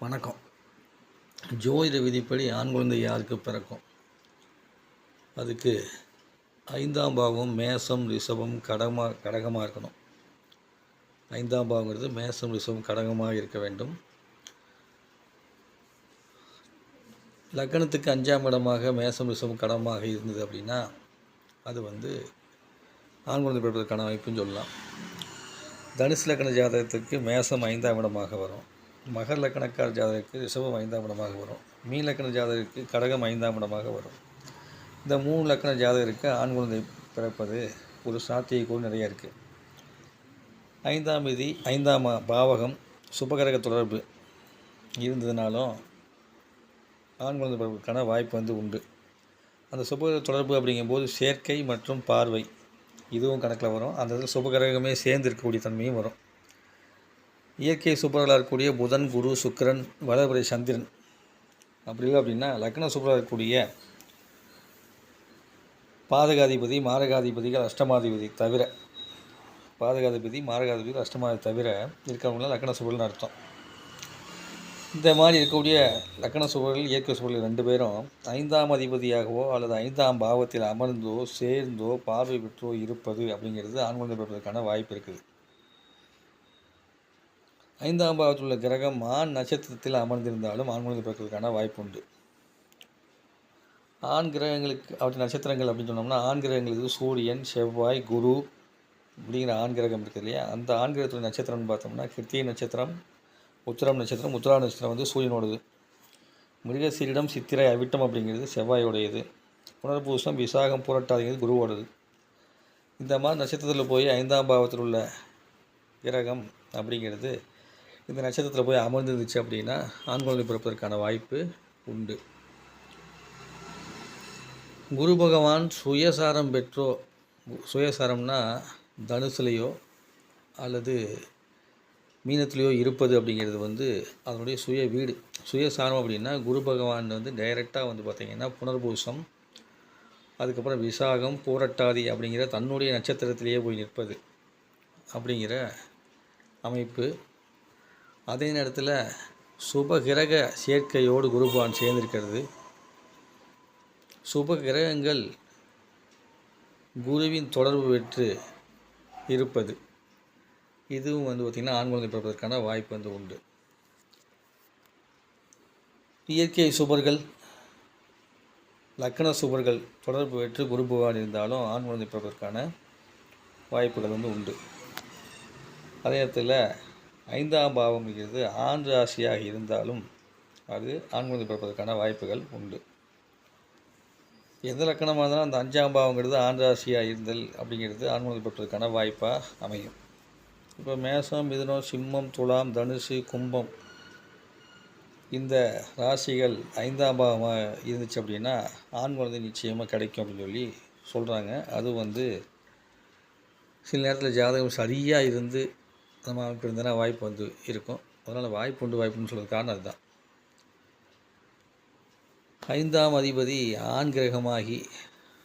வணக்கம். ஜோதிட விதிப்படி ஆண் குழந்தை யாருக்கு பிறக்கும்? அதுக்கு 5ஆம் பாவம் மேசம், ரிஷபம், கடகமாக இருக்கணும். 5ஆம் பாவங்கிறது மேசம், ரிஷபம், கடகமாக இருக்க வேண்டும். லக்னத்துக்கு 5ஆம் இடமாக மேசம், ரிஷபம், கடகமாக இருந்தது அப்படின்னா அது ஆண் குழந்தை பிறப்பதற்கான வாய்ப்புன்னு சொல்லலாம். தனுசு லக்ன ஜாதகத்துக்கு மேசம் 5ஆம் இடமாக வரும். மகர் லக்கணக்கார ஜாதகருக்கு ரிஷபம் 5ஆம் இடமாக வரும். மீன் லக்கண ஜாதகருக்கு கடகம் 5ஆம் இடமாக வரும். இந்த 3 லக்கண ஜாதகருக்கு ஆண் குழந்தை பிறப்பது ஒரு சாத்தியக்கூறு நிறைய இருக்குது. 5ஆம் விதி 5ஆம் பாவகம் சுபகிரக தொடர்பு இருந்ததுனாலும் ஆண் குழந்தை பிறப்புக்கான வாய்ப்பு உண்டு. அந்த சுபகிரக தொடர்பு அப்படிங்கும்போது சேர்க்கை மற்றும் பார்வை இதுவும் கணக்கில் வரும். அந்த இதில் சுபகிரகமே சேர்ந்து இருக்கக்கூடிய தன்மையும் வரும். இயற்கை சூப்பர்களாக இருக்கக்கூடிய புதன், குரு, சுக்கிரன், வளர்பிறை சந்திரன் அப்படி இல்லை அப்படின்னா லக்ன சூப்பராக இருக்கக்கூடிய பாதகாதிபதி, மாரகாதிபதிகள், அஷ்டமாதிபதி தவிர அஷ்டமாதி தவிர இருக்கிறவங்களாம் லக்ன சூப்பர்கள்னு அர்த்தம். இந்த மாதிரி இருக்கக்கூடிய லக்ன சூப்பர்கள் இயற்கை சூப்பர்கள் 2 பேரும் 5ஆம் அதிபதியாகவோ அல்லது 5ஆம் பாவத்தில் அமர்ந்தோ சேர்ந்தோ பார்வை பெற்றோ இருப்பது அப்படிங்கிறது ஆண் குழந்தை பிறப்பதற்கான வாய்ப்பு இருக்குது. 5ஆம் பாவத்தில் உள்ள கிரகம் ஆண் நட்சத்திரத்தில் அமர்ந்திருந்தாலும் ஆண் குழந்தை பிறப்பதற்கான வாய்ப்பு உண்டு. ஆண் கிரகங்களுக்கு அவற்றை நட்சத்திரங்கள் அப்படின்னு சொன்னோம்னா ஆண் கிரகங்களுக்கு சூரியன், செவ்வாய், குரு அப்படிங்கிற ஆண் கிரகம் இருக்குது இல்லையா? அந்த ஆண் கிரகத்துடைய நட்சத்திரம்னு பார்த்தோம்னா கிருத்திகை நட்சத்திரம், உத்திரம் நட்சத்திரம். உத்திராட நட்சத்திரம் சூரியனோடது. மிருகசீரிடம், சித்திரை, அவிட்டம் அப்படிங்கிறது செவ்வாயோடையது. புனர்பூசம், விசாகம், புரட்டாதிங்கிறது குருவோடது. இந்த மாதிரி நட்சத்திரத்தில் போய் 5ஆம் பாவத்தில் உள்ள கிரகம் அப்படிங்கிறது இந்த நட்சத்திரத்தில் போய் அமர்ந்துருந்துச்சு அப்படின்னா ஆண் குழந்தை பிறப்பதற்கான வாய்ப்பு உண்டு. குரு பகவான் சுயசாரம் பெற்றோ, சுயசாரம்னா தனுசுலையோ அல்லது மீனத்துலேயோ இருப்பது அப்படிங்கிறது அதனுடைய சுய வீடு. சுயசாரம் அப்படின்னா குரு பகவான் டைரெக்டாக பார்த்திங்கன்னா புனர்பூசம், அதுக்கப்புறம் விசாகம், பூரட்டாதி அப்படிங்கிற தன்னுடைய நட்சத்திரத்திலேயே போய் நிற்பது அப்படிங்கிற அமைப்பு. அதே நேரத்தில் சுபகிரக சேர்க்கையோடு குரு பகவான் சேர்ந்திருக்கிறது. சுப கிரகங்கள் குருவின் தொடர்பு பெற்று இருப்பது இதுவும் பார்த்திங்கன்னா ஆண் குழந்தை பிறப்பதற்கான வாய்ப்பு உண்டு. இயற்கை சுபர்கள், லக்கண சுபர்கள் தொடர்பு பெற்று குரு பகவான் இருந்தாலும் ஆண் குழந்தை பிறப்பதற்கான வாய்ப்புகள் உண்டு. அதே நேரத்தில் 5ஆம் பாவம்ங்கிறது ஆண் ராசியாக இருந்தாலும் அது ஆண் குழந்தை பிறப்பதற்கான வாய்ப்புகள் உண்டு. எந்த லக்கணமாக இருந்தாலும் அந்த 5ஆம் பாவங்கிறது ஆண் ராசியாக இருந்தல் அப்படிங்கிறது ஆண் குழந்தை பிறப்பதற்கான வாய்ப்பாக அமையும். இப்போ மேசம், மிதுனம், சிம்மம், துலாம், தனுசு, கும்பம் இந்த ராசிகள் 5ஆம் பாவமாக இருந்துச்சு அப்படின்னா ஆண் குழந்தை நிச்சயமாக கிடைக்கும் அப்படின்னு சொல்லி சொல்கிறாங்க. அது சில நேரத்தில் ஜாதகம் சரியாக இருந்து நம்ம அமைப்பு இருந்ததுன்னா வாய்ப்பு இருக்கும். அதனால் வாய்ப்புன்னு சொல்கிறது காரணம் அதுதான். 5ஆம் அதிபதி ஆண் கிரகமாகி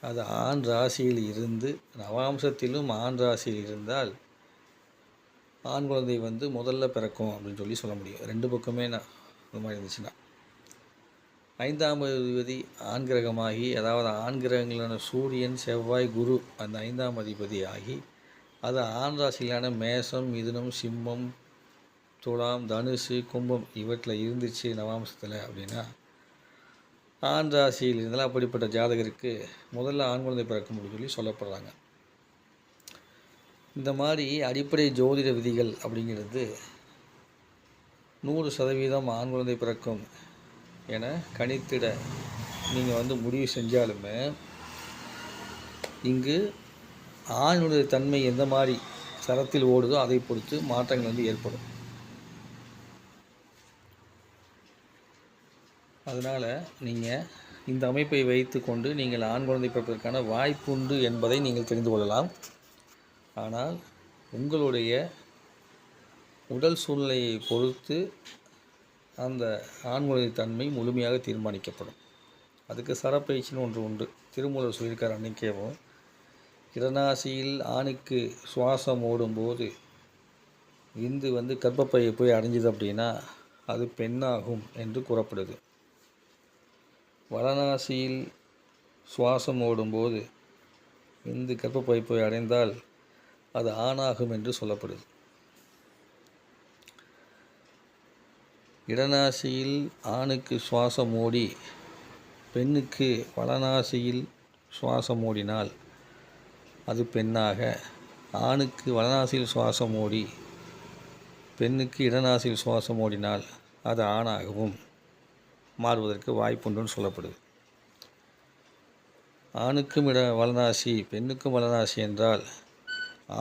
அது ஆண் ராசியில் இருந்து நவாம்சத்திலும் ஆண் ராசியில் இருந்தால் ஆண் குழந்தை முதல்ல பிறக்கும் அப்படின்னு சொல்ல முடியும். 2 பக்கமே இந்த மாதிரி இருந்துச்சுன்னா. 5ஆம் அதிபதி ஆண் கிரகமாகி, அதாவது ஆண் கிரகங்களான சூரியன், செவ்வாய், குரு அந்த 5ஆம் அதிபதி ஆகி அது ஆண் ராசியிலான மேசம், மிதுனம், சிம்மம், துலாம், தனுசு, கும்பம் இவற்றில் இருந்துச்சு நவாம்சத்தில் அப்படின்னா ஆண் ராசியில் இருந்தாலும் அப்படிப்பட்ட ஜாதகருக்கு முதல்ல ஆண் குழந்தை பிறக்கும் அப்படின்னு சொல்லப்படுறாங்க. இந்த மாதிரி அடிப்படை ஜோதிட விதிகள் அப்படிங்கிறது 100% ஆண் குழந்தை பிறக்கும் என கணித்திட நீங்கள் முடிவு செஞ்சாலுமே இங்கு ஆணுடைய தன்மை எந்த மாதிரி சரத்தில் ஓடுதோ அதை பொறுத்து மாற்றங்கள் ஏற்படும். அதனால் நீங்கள் இந்த அமைப்பை வைத்து கொண்டு நீங்கள் ஆண் குழந்தை பிறப்பதற்கான வாய்ப்புண்டு என்பதை நீங்கள் தெரிந்து கொள்ளலாம். ஆனால் உங்களுடைய உடல் சூழ்நிலையை பொறுத்து அந்த ஆண் குழந்தை தன்மை முழுமையாக தீர்மானிக்கப்படும். அதுக்கு சரப்பயிற்சின்னு ஒன்று உண்டு. திருமூலர் சொல்லியிருக்கார் அன்னைக்கேவும், கிரணாசியில் ஆணுக்கு சுவாசம் ஓடும்போது விந்து கர்ப்பப்பையை போய் அடைஞ்சிது அப்படின்னா அது பெண்ணாகும் என்று கூறப்படுது. வளநாசியில் சுவாசம் ஓடும்போது விந்து கர்ப்பப்பையை அடைந்தால் அது ஆணாகும் என்று சொல்லப்படுது. இடநாசியில் ஆணுக்கு சுவாசம் ஓடி பெண்ணுக்கு வளநாசியில் சுவாசம் ஓடினால் அது பெண்ணாக, ஆணுக்கு வளநாசியில் சுவாசம் ஓடி பெண்ணுக்கு இடநாசியில் சுவாசம் ஓடினால் அது ஆணாகவும் மாறுவதற்கு வாய்ப்புண்டுன்னு சொல்லப்படுது. ஆணுக்கும் வளநாசி பெண்ணுக்கும் வளநாசி என்றால்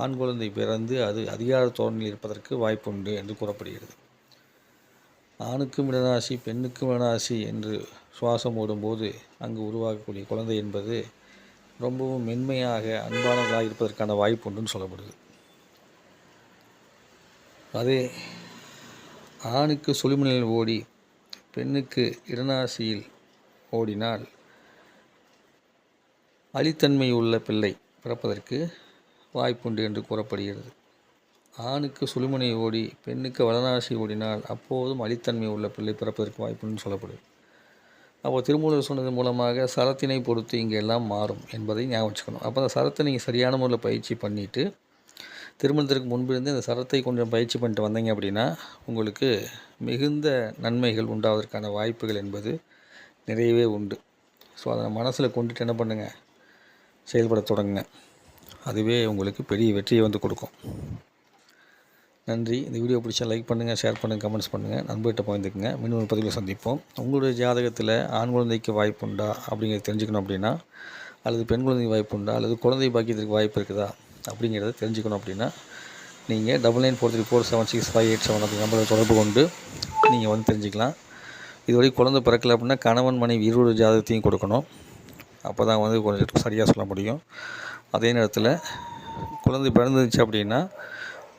ஆண் குழந்தை பிறந்து அது அதிகார தோரணையில் இருப்பதற்கு வாய்ப்புண்டு என்று கூறப்படுகிறது. ஆணுக்கும் இடநாசி பெண்ணுக்கும் வளநாசி என்று சுவாசம் ஓடும்போது அங்கு உருவாகக்கூடிய குழந்தை என்பது ரொம்பவும் மென்மையாக அன்பானவர்களாக இருப்பதற்கான வாய்ப்பு உண்டுன்னு சொல்லப்படுது. அதே ஆணுக்கு சுழிமுனையில் ஓடி பெண்ணுக்கு இடநாசியில் ஓடினால் அழித்தன்மை உள்ள பிள்ளை பிறப்பதற்கு வாய்ப்புண்டு என்று கூறப்படுகிறது. ஆணுக்கு சுழிமுனை ஓடி பெண்ணுக்கு வளநாசி ஓடினால் அப்போதும் அழித்தன்மை உள்ள பிள்ளை பிறப்பதற்கு வாய்ப்புன்னு சொல்லப்படுது. அப்போ திருமூலர் சொன்னது மூலமாக சரத்தினை பொறுத்து இங்கே எல்லாம் மாறும் என்பதை ஞாபகம் வச்சுக்கணும். அப்போ அந்த சரத்தை நீங்கள் சரியான முறையில் பயிற்சி பண்ணிவிட்டு திருமணத்திற்கு முன்பிருந்து இந்த சரத்தை கொஞ்சம் பயிற்சி பண்ணிட்டு வந்தீங்க அப்படின்னா உங்களுக்கு மிகுந்த நன்மைகள் உண்டாவதற்கான வாய்ப்புகள் என்பது நிறையவே உண்டு. ஸோ அதை மனசில் கொண்டுட்டு என்ன பண்ணுங்கள், செயல்பட தொடங்குங்க. அதுவே உங்களுக்கு பெரிய வெற்றியை வந்து கொடுக்கும். நன்றி. இந்த வீடியோ பிடிச்சா லைக் பண்ணுங்கள், ஷேர் பண்ணுங்கள், கமெண்ட்ஸ் பண்ணுங்கள், நண்பர்கிட்ட பகிர்ந்துக்குங்க. மீண்டும் ஒரு பதிவில் சந்திப்போம். உங்களுடைய ஜாதகத்தில் ஆண் குழந்தைக்கு வாய்ப்புண்டா அப்படிங்கிறத தெரிஞ்சுக்கணும் அப்படின்னா, அல்லது பெண் குழந்தைக்கு வாய்ப்புண்டா, அல்லது குழந்தை பாக்கியத்திற்கு வாய்ப்பு இருக்குதா அப்படிங்கிறத தெரிஞ்சுக்கணும் அப்படின்னா நீங்கள் 9943476587 அப்படி நம்பரை தொடர்பு கொண்டு நீங்கள் வந்து தெரிஞ்சுக்கலாம். இதுவரை குழந்தை பிறக்கலை அப்படின்னா கணவன் மனைவி இருவரு ஜாதகத்தையும் கொடுக்கணும். அப்போ தான் வந்து கொஞ்சம் சரியாக சொல்ல முடியும். அதே நேரத்தில் குழந்தை பிறந்துச்சு அப்படின்னா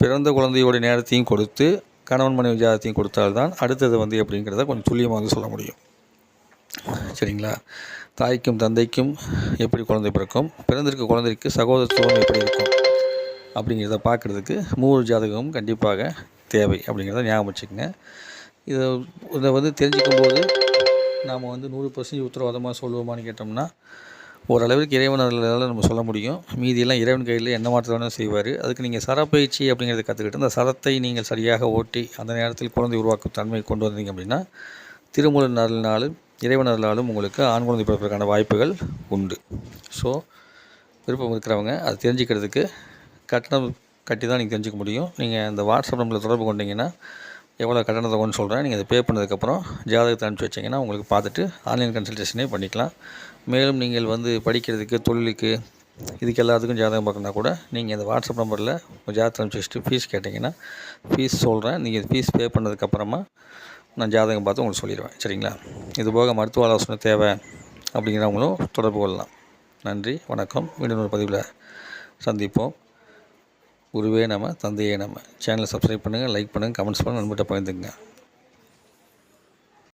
பிறந்த குழந்தையோட நேரத்தையும் கொடுத்து கணவன் மனைவி ஜாதகத்தையும் கொடுத்தால்தான் அடுத்தது வந்து எப்படிங்கிறத கொஞ்சம் துல்லியமாக வந்து சொல்ல முடியும். சரிங்களா? தாய்க்கும் தந்தைக்கும் எப்படி குழந்தை பிறக்கும், பிறந்திருக்க குழந்தைக்கு சகோதரத்துவம் எப்படி இருக்கும் அப்படிங்கிறத பார்க்குறதுக்கு 3 ஜாதகமும் கண்டிப்பாக தேவை அப்படிங்கிறத ஞாபகம் வச்சுக்கோங்க. இதை வந்து தெரிஞ்சுக்கும்போது நாம் வந்து 100% உத்தரவாதமாக சொல்லுவோமான்னு கேட்டோம்னா ஓரளவுக்கு இறைவனால் நம்ம சொல்ல முடியும். மீதியெல்லாம் இறைவன் கையில் என்ன மாற்றம் வேணும் செய்வார். அதுக்கு நீங்கள் சரப்பயிற்சி அப்படிங்கிறத கற்றுக்கிட்டு அந்த சரத்தை நீங்கள் சரியாக ஓட்டி அந்த நேரத்தில் குழந்தை உருவாக்கும் தன்மையை கொண்டு வந்தீங்க அப்படின்னா திருமூலர் அருளினாலும் இறைவன் அருளாலும் உங்களுக்கு ஆண் குழந்தை பிறப்பதற்கான வாய்ப்புகள் உண்டு. ஸோ விருப்பம் இருக்கிறவங்க அதை தெரிஞ்சுக்கிறதுக்கு கட்டணம் கட்டி தான் நீங்கள் தெரிஞ்சுக்க முடியும். நீங்கள் அந்த வாட்ஸ்அப் நம்பரில் தொடர்பு கொண்டீங்கன்னா எவ்வளோ கட்டணத்தை கொண்டு சொல்கிறேன், நீங்கள் அதை பே பண்ணதுக்கப்புறம் ஜாதகத்தை அனுப்பிச்சி வச்சிங்கன்னா உங்களுக்கு பார்த்துட்டு ஆன்லைன் கன்சல்டேஷனே பண்ணிக்கலாம். மேலும் நீங்கள் வந்து படிக்கிறதுக்கு, தொழிலுக்கு, இதுக்கு எல்லாத்துக்கும் ஜாதகம் பார்க்கணுன்னா கூட நீங்கள் இந்த வாட்ஸ்அப் நம்பரில் ஜாதகத்தை அனுப்பிச்சி வச்சுட்டு ஃபீஸ் கேட்டிங்கன்னா ஃபீஸ் சொல்கிறேன். நீங்கள் ஃபீஸ் பே பண்ணதுக்கப்புறமா நான் ஜாதகம் பார்த்து உங்களுக்கு சொல்லிடுவேன். சரிங்களா? இதுபோக மருத்துவ ஆலோசனை தேவை அப்படிங்கிறவங்களும் தொடர்பு கொள்ளலாம். நன்றி, வணக்கம். மீண்டும் ஒரு பதிவில் சந்திப்போம். குருவே நம, தந்தையே நம. சேனலை சப்ஸ்கிரைப் பண்ணுங்கள், லைக் பண்ணுங்கள், கமெண்ட்ஸ் பண்ணுங்கள், நண்பர்கிட்ட பகிர்ந்துங்க.